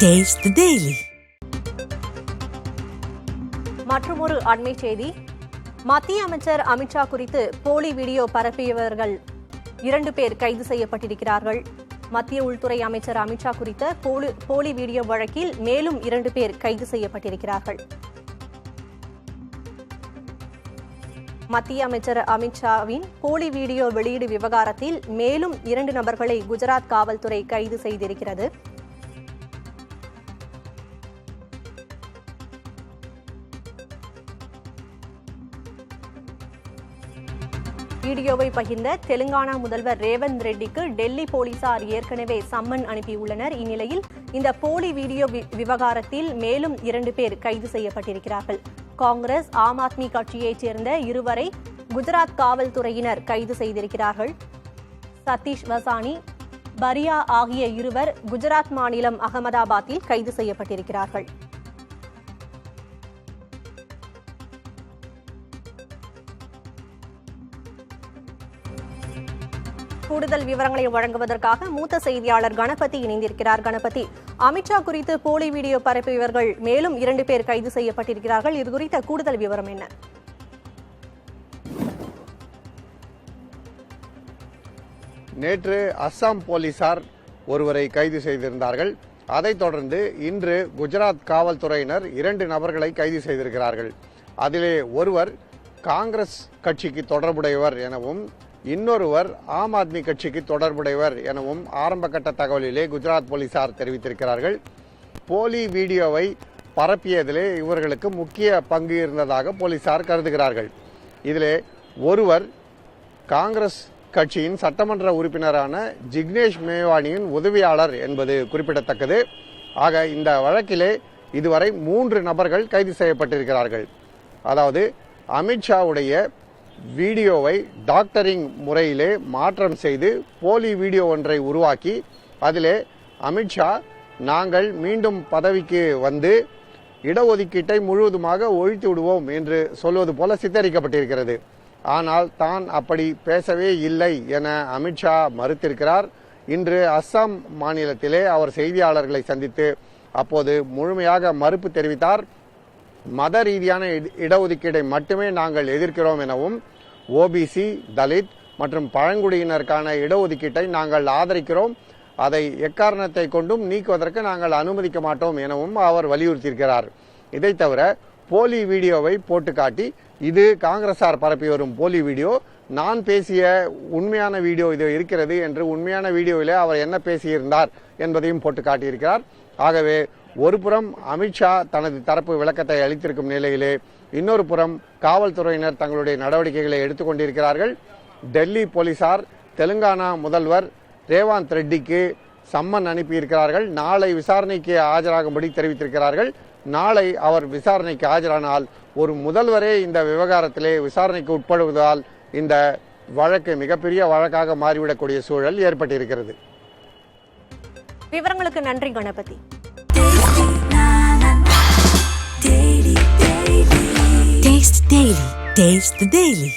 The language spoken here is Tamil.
Taste the Daily. மற்றொரு அண்மை செய்தி. மத்திய அமைச்சர் அமித்ஷா குறித்து போலி வீடியோ பரப்பியவர்கள் 2 பேர் கைது செய்யப்பட்டிருக்கிறார்கள். மத்திய உள்துறை அமைச்சர் அமித்ஷா குறித்த போலி வீடியோ வழக்கில் மேலும் 2 பேர் கைது செய்யப்பட்டிருக்கிறார்கள். மத்திய அமைச்சர் அமித்ஷாவின் போலி வீடியோ வெளியீடு விவகாரத்தில் மேலும் 2 நபர்களை குஜராத் காவல்துறை கைது செய்திருக்கிறது. வீடியோவை பகிர்ந்த தெலுங்கானா முதல்வர் ரேவந்த் ரெட்டிக்கு டெல்லி போலீசார் ஏற்கனவே சம்மன் அனுப்பியுள்ளனர். இந்நிலையில் இந்த போலி வீடியோ விவகாரத்தில் மேலும் 2 பேர் கைது செய்யப்பட்டிருக்கிறார்கள். காங்கிரஸ், ஆம் ஆத்மி கட்சியைச் சேர்ந்த 2 வரை குஜராத் காவல்துறையினர் கைது செய்திருக்கிறார்கள். சதீஷ் வசானி, பரியா ஆகிய 2 குஜராத் மாநிலம் அகமதாபாத்தில் கைது செய்யப்பட்டிருக்கிறார்கள். கூடுதல் விவரங்களை வழங்குவதற்காக மூத்த செய்தியாளர் கணபதி இணைந்திருக்கிறார். கணபதி, அமித்ஷா குறித்து போலி வீடியோ பரப்பியவர்கள் மேலும் 2 பேர் கைது செய்யப்பட்டிருக்கிறார்கள். இது குறித்த கூடுதல் விவரம் என்ன? நேற்று அஸ்ஸாம் போலீசார் ஒருவரை கைது செய்திருந்தார்கள். அதைத் தொடர்ந்து இன்று குஜராத் காவல்துறையினர் 2 நபர்களை கைது செய்திருக்கிறார்கள். அதிலே ஒருவர் காங்கிரஸ் கட்சிக்கு தொடர்புடையவர் எனவும் இன்னொருவர் ஆம் ஆத்மி கட்சிக்கு தொடர்புடையவர் எனவும் ஆரம்பகட்ட தகவலிலே குஜராத் போலீசார் தெரிவித்திருக்கிறார்கள். போலி வீடியோவை பரப்பியதிலே இவர்களுக்கு முக்கிய பங்கு இருந்ததாக போலீசார் கருதுகிறார்கள். இதிலே ஒருவர் காங்கிரஸ் கட்சியின் சட்டமன்ற உறுப்பினரான ஜிக்னேஷ் மேவானியின் உதவியாளர் என்பது குறிப்பிடத்தக்கது. ஆக இந்த வழக்கிலே இதுவரை 3 நபர்கள் கைது செய்யப்பட்டிருக்கிறார்கள். அதாவது அமித்ஷாவுடைய வீடியோவை டாக்டரிங் முறையிலே மாற்றம் செய்து போலி வீடியோ ஒன்றை உருவாக்கி அதிலே அமித்ஷா நாங்கள் மீண்டும் பதவிக்கு வந்து இடஒதுக்கீட்டை முழுவதுமாக ஒழித்து விடுவோம் என்று சொல்வது போல சித்தரிக்கப்பட்டிருக்கிறது. ஆனால் தான் அப்படி பேசவே இல்லை என அமித்ஷா மறுத்திருக்கிறார். இன்று அஸ்ஸாம் மாநிலத்திலே அவர் செய்தியாளர்களை சந்தித்து அப்போது முழுமையாக மறுப்பு தெரிவித்தார். மத ரீதியான இடஒதுக்கீடை மட்டுமே நாங்கள் எதிர்க்கிறோம் எனவும் ஓபிசி, தலித் மற்றும் பழங்குடியினருக்கான இடஒதுக்கீட்டை நாங்கள் ஆதரிக்கிறோம், அதை எக்காரணத்தை கொண்டும் நீக்குவதற்கு நாங்கள் அனுமதிக்க மாட்டோம் எனவும் அவர் வலியுறுத்தியிருக்கிறார். இதை தவிர போலி வீடியோவை போட்டு காட்டி இது காங்கிரசார் பரப்பி வரும் போலி வீடியோ, நான் பேசிய உண்மையான வீடியோ இது இருக்கிறது என்று உண்மையான வீடியோவிலே அவர் என்ன பேசியிருந்தார் என்பதையும் போட்டு காட்டியிருக்கிறார். ஆகவே ஒரு புறம் அமித்ஷா தனது தரப்பு விளக்கத்தை அளித்திருக்கும் நிலையிலே இன்னொரு புறம் காவல்துறையினர் தங்களுடைய நடவடிக்கைகளை எடுத்துக்கொண்டிருக்கிறார்கள். டெல்லி போலீசார் தெலுங்கானா முதல்வர் ரேவந்த் ரெட்டிக்கு சம்மன் அனுப்பியிருக்கிறார்கள். நாளை விசாரணைக்கு ஆஜராகும்படி தெரிவித்திருக்கிறார்கள். நாளை அவர் விசாரணைக்கு ஆஜரானால் ஒரு முதல்வரே இந்த விவகாரத்திலே விசாரணைக்கு உட்படுவதால் இந்த வழக்கு மிகப்பெரிய வழக்காக மாறிவிடக்கூடிய சூழல் ஏற்பட்டிருக்கிறது. விவரங்களுக்கு நன்றி கணபதி. Taste the Daily.